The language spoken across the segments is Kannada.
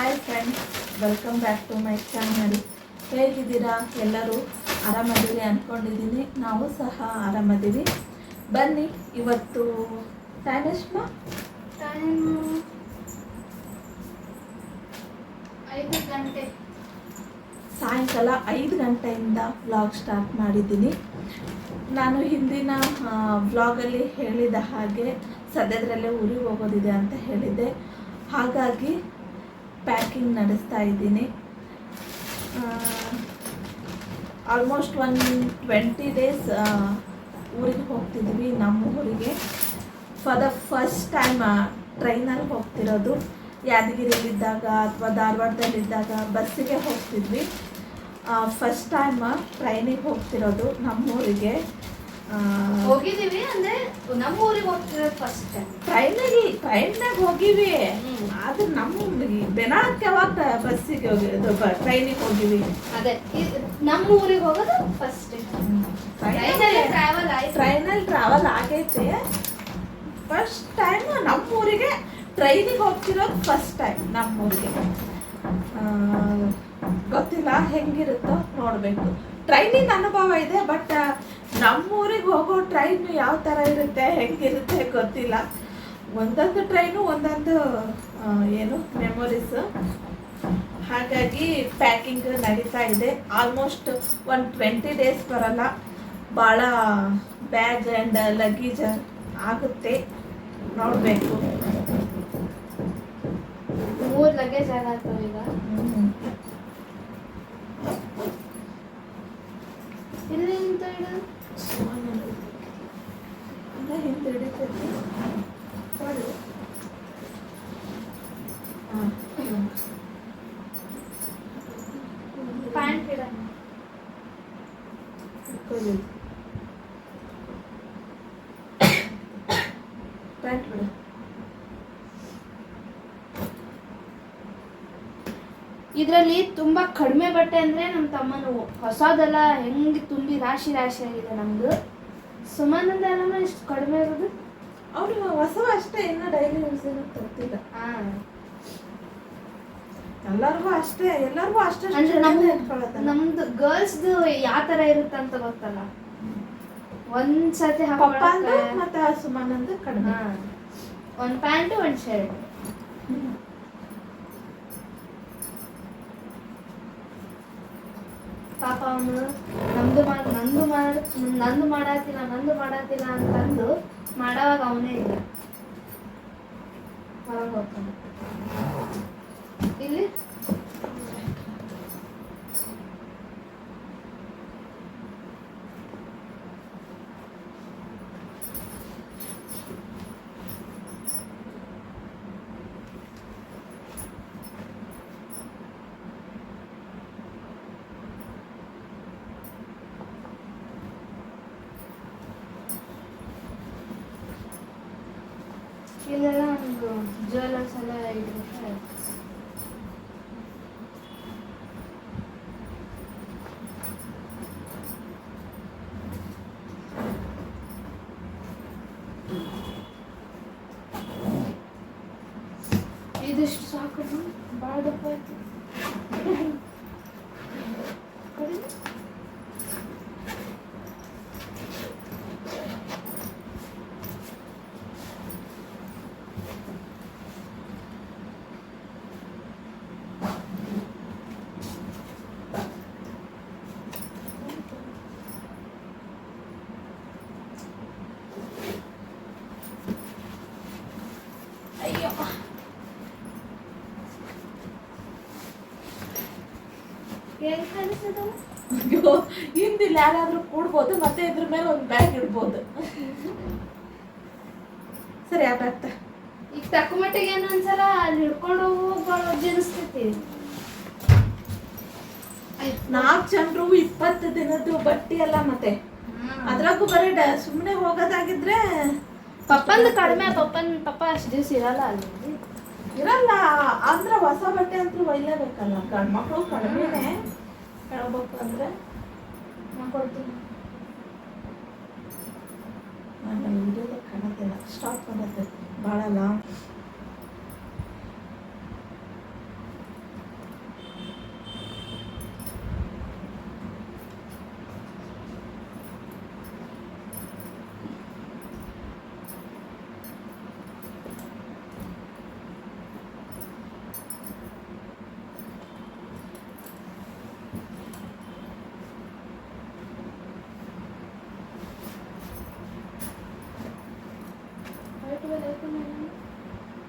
Hi friends, welcome back to my channel. ಹೇಗಿದ್ದೀರಾ? ಎಲ್ಲರೂ ಆರಾಮದಿರಿ ಅಂದ್ಕೊಂಡಿದ್ದೀನಿ. ನಾವು ಸಹ ಆರಾಮದ್ದೀವಿ. ಬನ್ನಿ, ಇವತ್ತು ಟೈಮ್ ಎಷ್ಟು? ಟೈಮ್ 5 ಗಂಟೆ. ಸಾಯಂಕಾಲ 5 ಗಂಟೆಯಿಂದ ವ್ಲಾಗ್ ಸ್ಟಾರ್ಟ್ ಮಾಡಿದ್ದೀನಿ. ನಾನು ಹಿಂದಿನ ವ್ಲಾಗಲ್ಲಿ ಹೇಳಿದ ಹಾಗೆ ಸದ್ಯದರಲ್ಲೇ ಊರಿಗೆ ಹೋಗೋದಿದೆ ಅಂತ ಹೇಳಿದ್ದೆ. ಹಾಗಾಗಿ ಪ್ಯಾಕಿಂಗ್ ನಡೆಸ್ತಾ ಇದ್ದೀನಿ. ಆಲ್ಮೋಸ್ಟ್ 20 ಡೇಸ್ ಊರಿಗೆ ಹೋಗ್ತಿದ್ವಿ, ನಮ್ಮ ಊರಿಗೆ. ಫಾರ್ ದ ಫಸ್ಟ್ ಟೈಮ್ ಟ್ರೈನಲ್ಲಿ ಹೋಗ್ತಿರೋದು. ಯಾದಗಿರಿಯಲ್ಲಿದ್ದಾಗ ಅಥವಾ ಧಾರವಾಡದಲ್ಲಿದ್ದಾಗ ಬಸ್ಸಿಗೆ ಹೋಗ್ತಿದ್ವಿ. ಫಸ್ಟ್ ಟೈಮ್ ಟ್ರೈನಿಗೆ ಹೋಗ್ತಿರೋದು ನಮ್ಮೂರಿಗೆ. ಹೋಗಿದ್ದೀವಿ ಅಂದ್ರೆ ನಮ್ಮ ಊರಿಗೆ ಹೋಗ್ತಿರೋದು ಫಸ್ಟ್ ಟೈಮ್. ಟ್ರೈನ್ನಾಗ ಹೋಗಿವಿ, ಆದ್ರೆ ನಮ್ಮ ಬೆನಾಳಕ್ಕೆ ಯಾವಾಗ ಬಸ್ಸಿಗೆ ಹೋಗಿದ್ದು, ಟ್ರೈನಿಗೆ ಹೋಗಿವಿ. ಅದೇ ನಮ್ಮ ಊರಿಗೆ ಹೋಗೋದು ಫಸ್ಟ್ ಟ್ರೈನಲ್ಲಿ ಟ್ರಾವೆಲ್ ಆಗೈತೆ. ಫಸ್ಟ್ ಟೈಮ್ ನಮ್ಮೂರಿಗೆ ಟ್ರೈನಿಗೆ ಹೋಗ್ತಿರೋದು ಫಸ್ಟ್ ಟೈಮ್ ನಮ್ಮೂರಿಗೆ. ಗೊತ್ತಿಲ್ಲ ಹೆಂಗಿರುತ್ತೋ ನೋಡಬೇಕು. ಟ್ರೈನಿನ ಅನುಭವ ಇದೆ, ಬಟ್ ನಮ್ಮೂರಿಗೆ ಹೋಗೋ ಟ್ರೈನ್ ಯಾವ ಥರ ಇರುತ್ತೆ, ಹೆಂಗಿರುತ್ತೆ ಗೊತ್ತಿಲ್ಲ. ಒಂದೊಂದು ಟ್ರೈನು ಒಂದೊಂದು ಏನು ಮೆಮೊರೀಸ್. ಹಾಗಾಗಿ ಪ್ಯಾಕಿಂಗ್ ನಡೀತಾ ಇದೆ. ಆಲ್ಮೋಸ್ಟ್ 20 ಡೇಸ್ ಬರಲ್ಲ, ಭಾಳ ಬ್ಯಾಗ್ ಆ್ಯಂಡ್ ಲಗೇಜ್ ಆಗುತ್ತೆ. ನೋಡಬೇಕು. 3 ಲಗೇಜ್ ಆಗತ್ತವ ಈಗ. ಇಲ್ಲಿ ಅಂತ ಹೇಳು ಹಿಂದೆ ಹಿಡಿತೈತಿ. ಪ್ಯಾಂಟ್ ಇಡ ಪ್ಯಾಂಟ್ ಬಿಡು. ಇದರಲ್ಲಿ ತುಂಬಾ ಕಡಿಮೆ ಬಟ್ಟೆ ಅಂದ್ರೆ ನಮ್ಮ ತಮ್ಮನು ಹೊಸದೆಲ್ಲ ಹೆಂಗೆ ತುಂಬಿ ರಾಶಿ ರಾಶಿ ಆಗಿದೆ. ನಮ್ದು ಸುಮಾನಂದ ಎಲ್ಲ ಇಷ್ಟು ಕಡಿಮೆ ಇರೋದು. ಅವ್ರಿಗೆ ಹೊಸವ ಅಷ್ಟೇ, ಇನ್ನು ಡೈಲಿ ಯೂಸ್ ಗೊತ್ತಿಲ್ಲ. ಎಲ್ಲರಿಗೂ ಅಷ್ಟೇ ಅಂದ್ರೆ ನಮ್ದು ಗರ್ಲ್ಸ್ದು ಯಾವ ತರ ಇರುತ್ತೆ ಅಂತ ಗೊತ್ತಲ್ಲ. ಒಂದ್ಸತಿ ಪಪ್ಪಂದು ಮತ್ತೆ ಸುಮಾನಂದು ಕಡಿಮೆ. ಒಂದ್ ಪ್ಯಾಂಟ್ ಒಂದ್ ಶರ್ಟ್. ಪಾಪ ಅವನು ನಂದು ಮಾಡಾತಿಲ್ಲ ಅಂತಂದು ಮಾಡೋವಾಗ ಅವನೇ ಇಲ್ಲ, ಹೊರಗೆ ಹೋಗ್ತಾನೆ. ಇಲ್ಲಿ ಇಲ್ಲೆಲ್ಲ ನಮ್ಗೆ ಜ್ಯುವೆಲರ್ಸ್ ಎಲ್ಲ 5 ವರ್ಷ ಆಯ್ತು. ಇದಿಷ್ಟು ಸಾಕು, ಭಾಳ ದಪ್ಪ ಆಯ್ತು. ಅಯ್ಯೋ, ಹಿಂದಿಲ್ಲ ಯಾರಾದ್ರೂ ಕೂಡ್ಬೋದು, ಮತ್ತೆ ಇದ್ರ ಮೇಲೆ ಒಂದು ಬ್ಯಾಗ್ ಇಡ್ಬೋದು. ಸರಿ, ಆ ಬ್ಯಾಗ್ ಈಗ ತಕ್ಕ ಮಟ್ಟಿಗೆ ಏನು ಅನ್ಸಲ್ಲ, ಅಲ್ಲಿ ಹಿಡ್ಕೊಂಡು ಹೋಗಿ ಅನಿಸ್ತೈತಿ. 4 ಜನರು 20 ದಿನದ್ದು ಬಟ್ಟಿ ಅಲ್ಲ, ಮತ್ತೆ ಅದ್ರಾಗೂ ಬರೀ ಸುಮ್ಮನೆ ಹೋಗೋದಾಗಿದ್ರೆ ಪಪ್ಪಂದು ಕಡಿಮೆ. ಪಪ್ಪ ಅಷ್ಟು ದಿವಸ ಇರಲ್ಲ ಅಲ್ಲಿ. ಇರಲ್ಲ ಅಂದ್ರೆ ಹೊಸ ಬಟ್ಟೆ ಅಂತೂ ಒಯ್ಲೇಬೇಕಲ್ಲ. ಗಂಡ್ಮಕ್ಳು ಕಡಿಮೆನೆ ಹೇಳ್ಬೇಕು ಅಂದ್ರೆ. ಕೊಡ್ತೀನಿ. ನಾನು ವಿಡಿಯೋದಾಗ ಕಾಣತ್ತಿಲ್ಲ, ಸ್ಟಾಪ್ ಮಾಡತ್ತೆ ಭಾಳ ಲಾಂಗ್.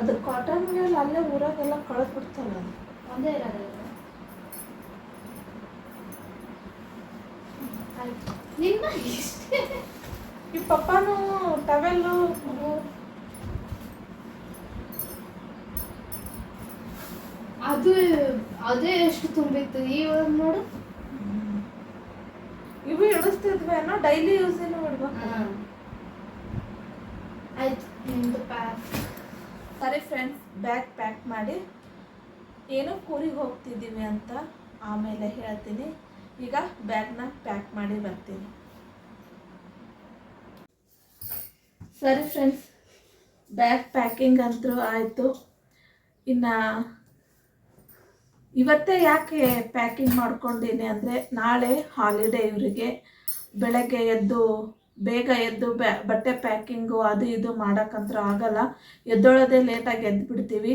ಅದು ಕಾಟನ್ ಮೇಲೆ ಅಲ್ಲೇ ಊರಾಗೆಲ್ಲ ಕಳೆದು ಬಿಡ್ತಲ್ಲ ಅದು. ಒಂದೇ ಇರೋದು ಆಯ್ತು ನಿಮ್ಮ ಇಷ್ಟ. ಈ ಪಪ್ಪಾನು ಟವೆಲ್ಲು ಅದು ಅದೇ ಎಷ್ಟು ತುಂಬಿತ್ತು ಇವಾಗ ನೋಡು. ಇವು ಇಡಿಸ್ತಿದ್ವೇನೋ ಡೈಲಿ ಯೂಸೇನು ಬಿಡ್ಬೇಕು. ಆಯ್ತು ನಿಮ್ದು ಪ್ಯಾಕ್. ಸರಿ ಫ್ರೆಂಡ್ಸ್, ಬ್ಯಾಗ್ ಪ್ಯಾಕ್ ಮಾಡಿ ಏನೋ ಊರಿಗೆ ಹೋಗ್ತಿದ್ದೀವಿ ಅಂತ ಆಮೇಲೆ ಹೇಳ್ತೀನಿ. ಈಗ ಬ್ಯಾಗ್ನ ಪ್ಯಾಕ್ ಮಾಡಿ ಬರ್ತೀನಿ. ಸರಿ ಫ್ರೆಂಡ್ಸ್, ಬ್ಯಾಗ್ ಪ್ಯಾಕಿಂಗ್ ಅಂತೂ ಆಯಿತು. ಇನ್ನು ಇವತ್ತೇ ಯಾಕೆ ಪ್ಯಾಕಿಂಗ್ ಮಾಡ್ಕೊಂಡಿನಿ ಅಂದರೆ ನಾಳೆ ಹಾಲಿಡೇ ಇವರಿಗೆ. ಬೆಳಗ್ಗೆ ಎದ್ದು ಬೇಗ ಎದ್ದು ಬಟ್ಟೆ ಪ್ಯಾಕಿಂಗು ಅದು ಇದು ಮಾಡೋಕ್ಕಂತೂ ಆಗಲ್ಲ. ಎದ್ದೊಳೋದೇ ಲೇಟಾಗಿ ಎದ್ದು ಬಿಡ್ತೀವಿ.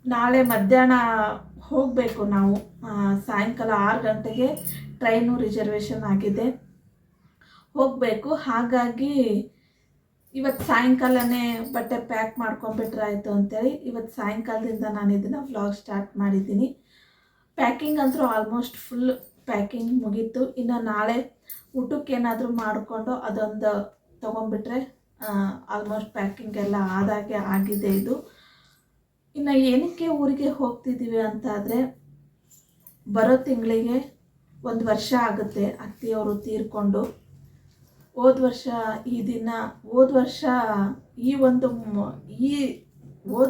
ನಾಳೆ ಮಧ್ಯಾಹ್ನ ಹೋಗಬೇಕು ನಾವು. ಸಾಯಂಕಾಲ 6 ಗಂಟೆಗೆ ಟ್ರೈನು ರಿಸರ್ವೇಷನ್ ಆಗಿದೆ, ಹೋಗಬೇಕು. ಹಾಗಾಗಿ ಇವತ್ತು ಸಾಯಂಕಾಲನೇ ಬಟ್ಟೆ ಪ್ಯಾಕ್ ಮಾಡ್ಕೊಂಬಿಟ್ರಾಯ್ತು ಅಂತೇಳಿ ಇವತ್ತು ಸಾಯಂಕಾಲದಿಂದ ನಾನು ಇದನ್ನು ವ್ಲಾಗ್ ಸ್ಟಾರ್ಟ್ ಮಾಡಿದ್ದೀನಿ. ಪ್ಯಾಕಿಂಗ್ ಅಂತೂ ಆಲ್ಮೋಸ್ಟ್ ಫುಲ್ ಪ್ಯಾಕಿಂಗ್ ಮುಗೀತು. ಇನ್ನು ನಾಳೆ ಊಟಕ್ಕೆ ಏನಾದರೂ ಮಾಡಿಕೊಂಡು ಅದೊಂದು ತೊಗೊಂಡ್ಬಿಟ್ರೆ ಆಲ್ಮೋಸ್ಟ್ ಪ್ಯಾಕಿಂಗ್ ಎಲ್ಲ ಆದಾಗೆ ಆಗಿದೆ ಇದು. ಇನ್ನು ಏನಕ್ಕೆ ಊರಿಗೆ ಹೋಗ್ತಿದ್ದೀವಿ ಅಂತಾದರೆ, ಬರೋ ತಿಂಗಳಿಗೆ 1 ವರ್ಷ ಆಗುತ್ತೆ ಅತ್ತಿಯವರು ತೀರ್ಕೊಂಡು. ಹೋದ ವರ್ಷ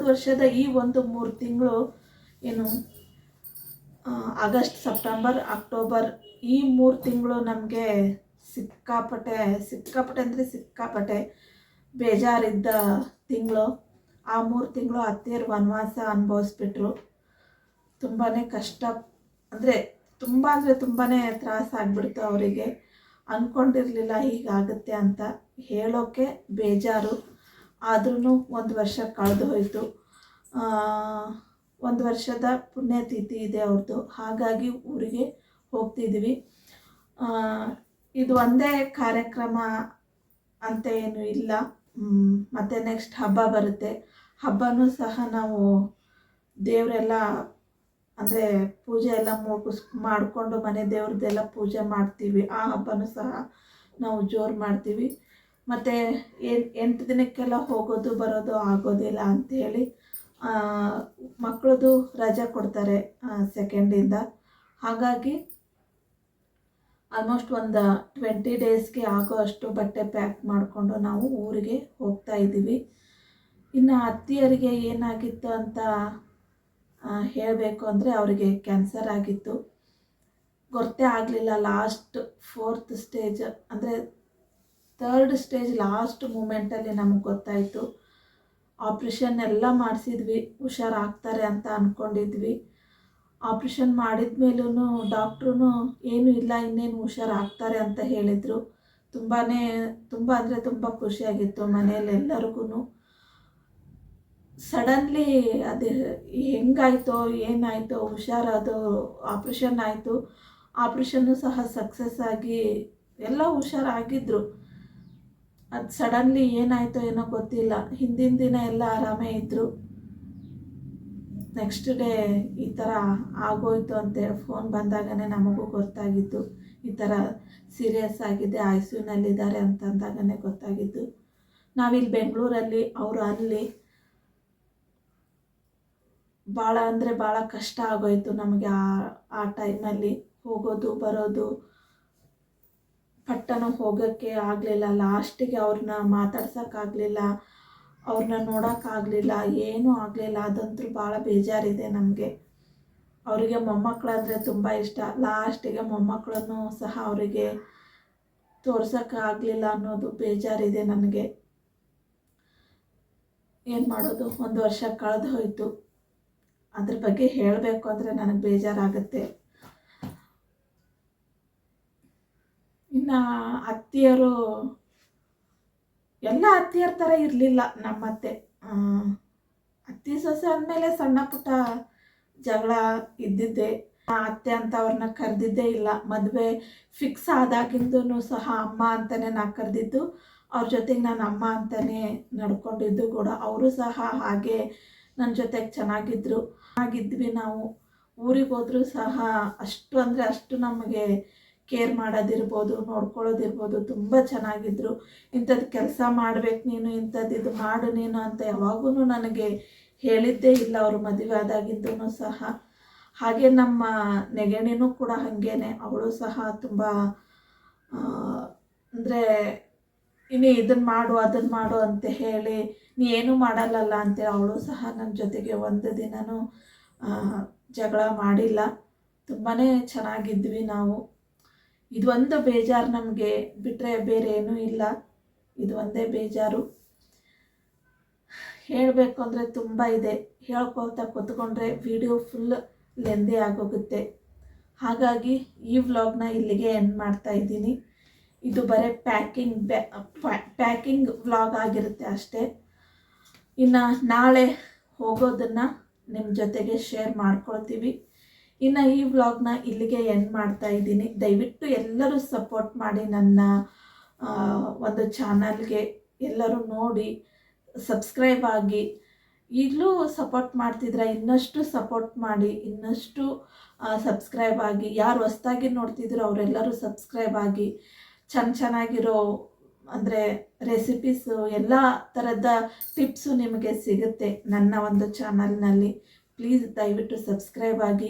ವರ್ಷದ ಈ 1-3 ತಿಂಗಳು ಏನು ಆಗಸ್ಟ್, ಸೆಪ್ಟೆಂಬರ್, ಅಕ್ಟೋಬರ್ ಈ 3 ತಿಂಗಳು ನಮಗೆ ಸಿಕ್ಕಾಪಟ್ಟೆ ಬೇಜಾರಿದ್ದ ತಿಂಗಳು. ಆ 3 ತಿಂಗಳು ಅತ್ತೆಯರು ವನವಾಸ ಅನುಭವಿಸ್ಬಿಟ್ರು. ತುಂಬಾ ಕಷ್ಟ ತುಂಬಾ ತ್ರಾಸ ಆಗಿಬಿಡ್ತು ಅವರಿಗೆ. ಅಂದ್ಕೊಂಡಿರಲಿಲ್ಲ ಹೀಗಾಗುತ್ತೆ ಅಂತ, ಹೇಳೋಕ್ಕೆ ಬೇಜಾರು. ಆದ್ರೂ 1 ವರ್ಷ ಕಳೆದು ಹೋಯಿತು. 1 ವರ್ಷದ ಪುಣ್ಯತಿಥಿ ಇದೆ ಅವ್ರದ್ದು. ಹಾಗಾಗಿ ಊರಿಗೆ ಹೋಗ್ತಿದ್ದೀವಿ. ಇದು ಒಂದೇ ಕಾರ್ಯಕ್ರಮ ಅಂತ ಏನು ಇಲ್ಲ. ಮತ್ತು ನೆಕ್ಸ್ಟ್ ಹಬ್ಬ ಬರುತ್ತೆ. ಹಬ್ಬನೂ ಸಹ ನಾವು ದೇವರೆಲ್ಲ ಪೂಜೆ ಎಲ್ಲ ಮಾಡಿಕೊಂಡು ಮನೆ ದೇವ್ರದ್ದೆಲ್ಲ ಪೂಜೆ ಮಾಡ್ತೀವಿ. ಆ ಹಬ್ಬನೂ ಸಹ ನಾವು ಜೋರು ಮಾಡ್ತೀವಿ. ಮತ್ತು 8 ದಿನಕ್ಕೆಲ್ಲ ಹೋಗೋದು ಬರೋದು ಆಗೋದಿಲ್ಲ ಅಂಥೇಳಿ ಮಕ್ಕಳದು ರಜೆ ಕೊಡ್ತಾರೆ 2nd. ಹಾಗಾಗಿ ಆಲ್ಮೋಸ್ಟ್ ಒಂದು 20 ಡೇಸ್ಗೆ ಆಗೋ ಅಷ್ಟು ಬಟ್ಟೆ ಪ್ಯಾಕ್ ಮಾಡಿಕೊಂಡು ನಾವು ಊರಿಗೆ ಹೋಗ್ತಾ ಇದ್ದೀವಿ. ಇನ್ನು ಅತ್ತಿಯರಿಗೆ ಏನಾಗಿತ್ತು ಅಂತ ಹೇಳಬೇಕು ಅಂದರೆ, ಅವರಿಗೆ ಕ್ಯಾನ್ಸರ್ ಆಗಿತ್ತು. ಗೊತ್ತೇ ಆಗಲಿಲ್ಲ. Last 4th stage 3rd stage last ಮೂಮೆಂಟಲ್ಲಿ ನಮಗೆ ಗೊತ್ತಾಯಿತು. ಆಪ್ರೇಷನ್ ಎಲ್ಲ ಮಾಡಿಸಿದ್ವಿ, ಹುಷಾರಾಗ್ತಾರೆ ಅಂತ ಅಂದ್ಕೊಂಡಿದ್ವಿ. ಆಪ್ರೇಷನ್ ಮಾಡಿದ ಮೇಲೂ ಡಾಕ್ಟ್ರೂ ಏನೂ ಇಲ್ಲ, ಇನ್ನೇನು ಹುಷಾರಾಗ್ತಾರೆ ಅಂತ ಹೇಳಿದರು. ತುಂಬ ಖುಷಿಯಾಗಿತ್ತು ಮನೆಯಲ್ಲಿ ಎಲ್ಲರಿಗೂ. ಸಡನ್ಲಿ ಅದು ಹೆಂಗಾಯಿತೋ ಏನಾಯಿತೋ ಹುಷಾರಾದೋ ಆಪ್ರೇಷನ್ ಆಯಿತು. ಆಪ್ರೇಷನ್ನು ಸಹ ಸಕ್ಸಸ್ ಆಗಿ ಎಲ್ಲ ಹುಷಾರಾಗಿದ್ದರು. ಅದು ಸಡನ್ಲಿ ಏನಾಯಿತೋ ಏನೋ ಗೊತ್ತಿಲ್ಲ. ಹಿಂದಿನ ದಿನ ಎಲ್ಲ ಆರಾಮೇ ಇದ್ದರು. ನೆಕ್ಸ್ಟ್ ಡೇ ಈ ಥರ ಆಗೋಯ್ತು ಅಂತೇಳಿ ಫೋನ್ ಬಂದಾಗನೇ ನಮಗೂ ಗೊತ್ತಾಗಿದ್ದು. ಈ ಥರ ಸೀರಿಯಸ್ ಆಗಿದೆ, ICUನಲ್ಲಿದ್ದಾರೆ ಅಂತಂದಾಗನೇ ಗೊತ್ತಾಗಿದ್ದು. ನಾವಿಲ್ಲಿ ಬೆಂಗಳೂರಲ್ಲಿ, ಅವರು ಅಲ್ಲಿ. ಭಾಳ ಕಷ್ಟ ಆಗೋಯಿತು ನಮಗೆ ಆ ಟೈಮಲ್ಲಿ. ಹೋಗೋದು ಬರೋದು ಪಟ್ಟಣ ಹೋಗೋಕ್ಕೆ ಆಗಲಿಲ್ಲ. ಲಾಸ್ಟಿಗೆ ಅವ್ರನ್ನ ಮಾತಾಡ್ಸೋಕ್ಕಾಗಲಿಲ್ಲ, ಅವ್ರನ್ನ ನೋಡೋಕ್ಕಾಗಲಿಲ್ಲ, ಏನೂ ಆಗಲಿಲ್ಲ. ಅದಂತೂ ಭಾಳ ಬೇಜಾರಿದೆ ನಮಗೆ. ಅವರಿಗೆ ಮೊಮ್ಮಕ್ಕಳಂದರೆ ತುಂಬ ಇಷ್ಟ. ಲಾಸ್ಟಿಗೆ ಮೊಮ್ಮಕ್ಕಳನ್ನು ಸಹ ಅವರಿಗೆ ತೋರ್ಸೋಕ್ಕಾಗಲಿಲ್ಲ ಅನ್ನೋದು ಬೇಜಾರಿದೆ ನನಗೆ. ಏನು ಮಾಡೋದು, 1 ವರ್ಷ ಕಳೆದು ಹೋಯಿತು. ಅದ್ರ ಬಗ್ಗೆ ಹೇಳಬೇಕು ಅಂದರೆ ನನಗೆ ಬೇಜಾರಾಗುತ್ತೆ. ಇನ್ನು ಅತ್ತಿಯರು ಎಲ್ಲ ಅತ್ತಿಯರ ಥರ ಇರಲಿಲ್ಲ ನಮ್ಮತ್ತೆ. ಅತ್ತಿ ಸೊಸೆ ಅಂದಮೇಲೆ ಸಣ್ಣ ಪುಟ್ಟ ಜಗಳ ಇದ್ದಿದ್ದೆ. ಅತ್ತೆ ಅಂತ ಅವ್ರನ್ನ ಕರೆದಿದ್ದೇ ಇಲ್ಲ. ಮದುವೆ ಫಿಕ್ಸ್ ಆದಾಗಿಂದೂ ಸಹ ಅಮ್ಮ ಅಂತಲೇ ನಾ ಕರೆದಿದ್ದು. ಅವ್ರ ಜೊತೆಗೆ ನಾನು ಅಮ್ಮ ಅಂತಲೇ ನಡ್ಕೊಂಡಿದ್ದು ಕೂಡ. ಅವರು ಸಹ ಹಾಗೆ ನನ್ನ ಜೊತೆಗೆ ಚೆನ್ನಾಗಿದ್ವಿ ನಾವು. ಊರಿಗೆ ಹೋದರೂ ಸಹ ಅಷ್ಟು ಅಂದರೆ ಅಷ್ಟು ನಮಗೆ ಕೇರ್ ಮಾಡೋದಿರ್ಬೋದು, ನೋಡ್ಕೊಳ್ಳೋದಿರ್ಬೋದು, ತುಂಬ ಚೆನ್ನಾಗಿದ್ದರು. ಇಂಥದ್ದು ಕೆಲಸ ಮಾಡಬೇಕು ನೀನು, ಇಂಥದ್ದು ಇದು ಮಾಡು ನೀನು ಅಂತ ಯಾವಾಗೂ ನನಗೆ ಹೇಳಿದ್ದೇ ಇಲ್ಲ ಅವರು ಮದುವೆ ಆದಾಗಿಂದೂ ಸಹ. ಹಾಗೆ ನಮ್ಮ ನೆಗಣಿನೂ ಕೂಡ ಹಾಗೇನೆ, ಅವಳು ಸಹ ತುಂಬ ಅಂದರೆ ಇನ್ನು ಇದನ್ನು ಮಾಡು ಅಂತ ಹೇಳಿ ನೀ ಏನೂ ಮಾಡಲ್ಲಲ್ಲ ಅಂತೇಳಿ ಅವಳು ಸಹ ನನ್ನ ಜೊತೆಗೆ ಒಂದು ದಿನವೂ ಜಗಳ ಮಾಡಿಲ್ಲ. ತುಂಬಾ ಚೆನ್ನಾಗಿದ್ವಿ ನಾವು. ಇದೊಂದು ಬೇಜಾರು ನಮಗೆ, ಬಿಟ್ಟರೆ ಬೇರೆ ಏನೂ ಇಲ್ಲ. ಇದು ಒಂದೇ ಬೇಜಾರು. ಹೇಳಬೇಕು ಅಂದರೆ ತುಂಬ ಇದೆ. ಹೇಳ್ಕೊಳ್ತಾ ಕೂತ್ಕೊಂಡ್ರೆ ವಿಡಿಯೋ ಫುಲ್ ಲೆಂದಿ ಆಗೋಗುತ್ತೆ. ಹಾಗಾಗಿ ಈ ವ್ಲಾಗ್ನ ಇಲ್ಲಿಗೆ ಎಂಡ್ ಮಾಡ್ತಾ ಇದ್ದೀನಿ. ಇದು ಬರೀ ಪ್ಯಾಕಿಂಗ್ ವ್ಲಾಗ್ ಆಗಿರುತ್ತೆ ಅಷ್ಟೇ. ಇನ್ನು ನಾಳೆ ಹೋಗೋದನ್ನು ನಿಮ್ಮ ಜೊತೆಗೆ ಶೇರ್ ಮಾಡ್ಕೊಳ್ತೀವಿ. ಇನ್ನು ಈ ವ್ಲಾಗ್ನ ಇಲ್ಲಿಗೆ ಎಂಡ್ ಮಾಡ್ತಾ ಇದ್ದೀನಿ. ದಯವಿಟ್ಟು ಎಲ್ಲರೂ ಸಪೋರ್ಟ್ ಮಾಡಿ ನನ್ನ ಒಂದು ಚಾನಲ್ಗೆ. ಎಲ್ಲರೂ ನೋಡಿ ಸಬ್ಸ್ಕ್ರೈಬ್ ಆಗಿ. ಈಗಲೂ ಸಪೋರ್ಟ್ ಮಾಡ್ತಿದ್ರೆ ಇನ್ನಷ್ಟು ಸಪೋರ್ಟ್ ಮಾಡಿ, ಇನ್ನಷ್ಟು ಸಬ್ಸ್ಕ್ರೈಬ್ ಆಗಿ. ಯಾರು ಹೊಸ್ದಾಗಿ ನೋಡ್ತಿದ್ರು ಅವರೆಲ್ಲರೂ ಸಬ್ಸ್ಕ್ರೈಬ್ ಆಗಿ. ಚೆನ್ನಾಗಿರೋ ಅಂದರೆ ರೆಸಿಪೀಸು, ಎಲ್ಲ ಥರದ ಟಿಪ್ಸು ನಿಮಗೆ ಸಿಗುತ್ತೆ ನನ್ನ ಒಂದು ಚಾನಲ್ನಲ್ಲಿ. ಪ್ಲೀಸ್ ದಯವಿಟ್ಟು ಸಬ್ಸ್ಕ್ರೈಬ್ ಆಗಿ.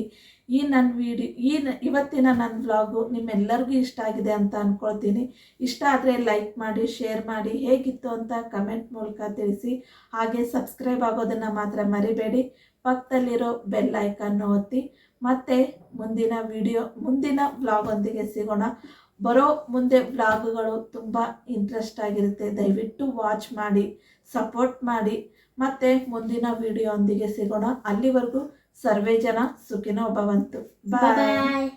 ಇವತ್ತಿನ ನನ್ನ ವ್ಲಾಗು ನಿಮ್ಮೆಲ್ಲರಿಗೂ ಇಷ್ಟ ಆಗಿದೆ ಅಂತ ಅಂದ್ಕೊಳ್ತೀನಿ. ಇಷ್ಟ ಆದರೆ ಲೈಕ್ ಮಾಡಿ, ಶೇರ್ ಮಾಡಿ, ಹೇಗಿತ್ತು ಅಂತ ಕಮೆಂಟ್ ಮೂಲಕ ತಿಳಿಸಿ. ಹಾಗೆ ಸಬ್ಸ್ಕ್ರೈಬ್ ಆಗೋದನ್ನು ಮಾತ್ರ ಮರಿಬೇಡಿ. ಪಕ್ಕದಲ್ಲಿರೋ ಬೆಲ್ ಐಕಾನ್ ಒತ್ತಿ. ಮತ್ತೆ ಮುಂದಿನ ವ್ಲಾಗೊಂದಿಗೆ ಸಿಗೋಣ. ಮುಂದೆ ವ್ಲಾಗ್ಗಳು ತುಂಬ ಇಂಟ್ರೆಸ್ಟ್ ಆಗಿರುತ್ತೆ. ದಯವಿಟ್ಟು ವಾಚ್ ಮಾಡಿ, ಸಪೋರ್ಟ್ ಮಾಡಿ. ಮತ್ತೆ ಮುಂದಿನ ವಿಡಿಯೋ ಒಂದಿಗೆ ಸಿಗೋಣ. ಅಲ್ಲಿವರೆಗೂ ಸರ್ವೇ ಜನ ಸುಖಿನೋ ಭವಂತು. ಬಾಯ್.